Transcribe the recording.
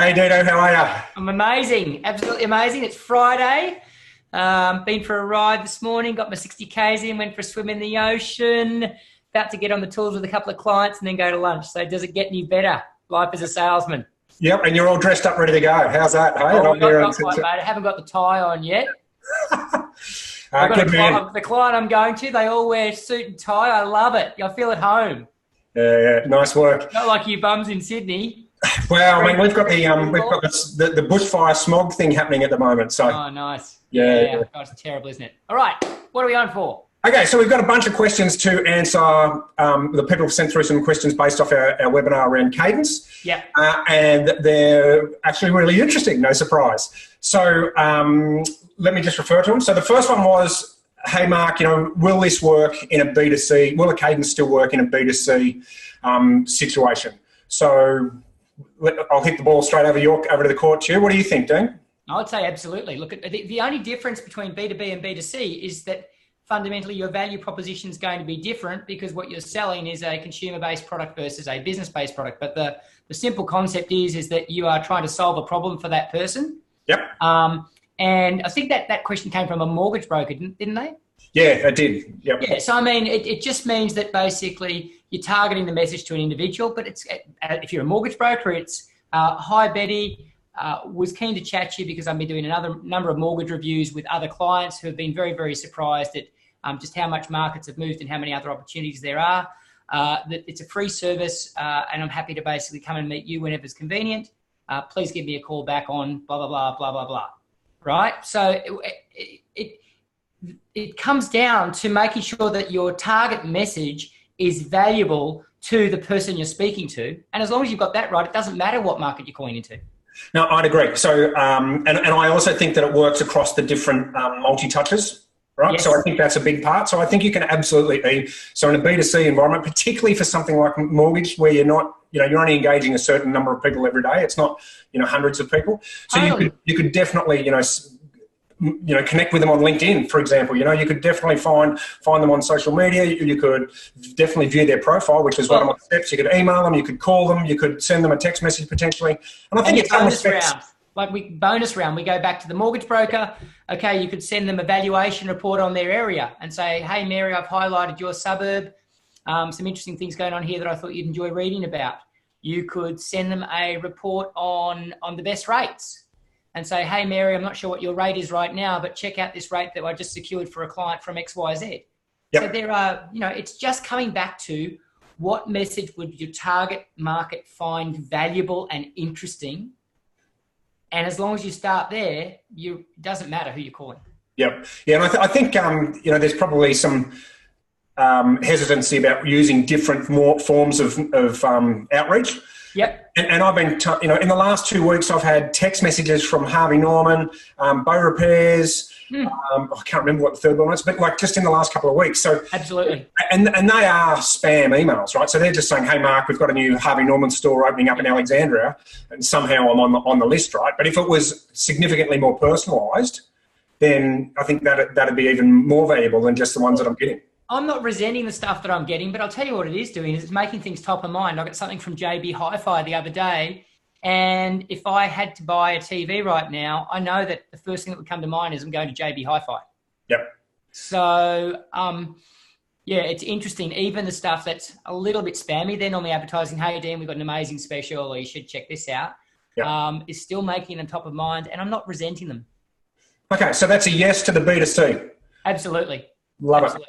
Hey, Dino, how are you? I'm amazing, absolutely amazing. It's Friday. Been for a ride this morning, got my 60 Ks in, went for a swim in the ocean, about to get on the tools with a couple of clients and then go to lunch. So does it get any better? Life as a salesman. Yep, and you're all dressed up, ready to go. How's that? Hey, Oh, not quite, mate. I haven't got the tie on yet. Good man. The client I'm going to, they all wear suit and tie. I love it. I feel at home. Yeah, nice work. Not like you bums in Sydney. Well, I mean, we've got the bushfire smog thing happening at the moment. So. Oh, nice. Yeah. God, it's terrible, isn't it? All right, what are we on for? Okay, so we've got a bunch of questions to answer. The people have sent through some questions based off our webinar around Cadence. Yeah. And they're actually really interesting, no surprise. So let me just refer to them. So the first one was, hey, Mark, will this work in a B2C? Will a Cadence still work in a B2C situation? So I'll hit the ball straight over to the court to you. What do you think, Dean? I would say absolutely. Look, the only difference between B2B and B2C is that fundamentally your value proposition is going to be different because what you're selling is a consumer-based product versus a business-based product. But the simple concept is that you are trying to solve a problem for that person. Yep. And I think that question came from a mortgage broker, didn't they? Yeah, it did. Yep. Yeah, so I mean, it just means that basically you're targeting the message to an individual, but it's if you're a mortgage broker, it's, hi, Betty, was keen to chat to you because I've been doing another number of mortgage reviews with other clients who have been very, very surprised at just how much markets have moved and how many other opportunities there are. That it's a free service, and I'm happy to basically come and meet you whenever it's convenient. Please give me a call back on blah, blah, blah, blah, blah, blah. Right? So it comes down to making sure that your target message is valuable to the person you're speaking to. And as long as you've got that right, it doesn't matter what market you're calling into. No, I'd agree. So, and I also think that it works across the different multi-touches, right? Yes. So I think that's a big part. So I think you can absolutely be, so in a B2C environment, particularly for something like mortgage where you're not, you're only engaging a certain number of people every day. It's not, hundreds of people. So Totally. you could definitely, connect with them on LinkedIn, for example. You could definitely find them on social media. You could definitely view their profile, which is one of my steps. You could email them, you could call them, you could send them a text message potentially. And I think it's bonus round. We go back to the mortgage broker. Okay, you could send them a valuation report on their area and say, hey, Mary, I've highlighted your suburb. Some interesting things going on here that I thought you'd enjoy reading about. You could send them a report on the best rates and say, hey, Mary, I'm not sure what your rate is right now, but check out this rate that I just secured for a client from XYZ. Yep. So there are, it's just coming back to what message would your target market find valuable and interesting. And as long as you start there, it doesn't matter who you're calling. Yep. Yeah, and I think, there's probably some hesitancy about using different forms of outreach. Yep. And I've been, in the last 2 weeks, I've had text messages from Harvey Norman, Bow Repairs. I can't remember what the third one was, but just in the last couple of weeks. So absolutely. And they are spam emails, right? So they're just saying, hey, Mark, we've got a new Harvey Norman store opening up in Alexandria, and somehow I'm on the list, right? But if it was significantly more personalised, then I think that'd be even more valuable than just the ones that I'm getting. I'm not resenting the stuff that I'm getting, but I'll tell you what it is doing is it's making things top of mind. I got something from JB Hi-Fi the other day, and if I had to buy a TV right now, I know that the first thing that would come to mind is I'm going to JB Hi-Fi. Yep. So, it's interesting. Even the stuff that's a little bit spammy, they're normally advertising, hey, Dean, we've got an amazing special, or you should check this out, is still making them top of mind, and I'm not resenting them. Okay, so that's a yes to the B2C. Absolutely. Love it.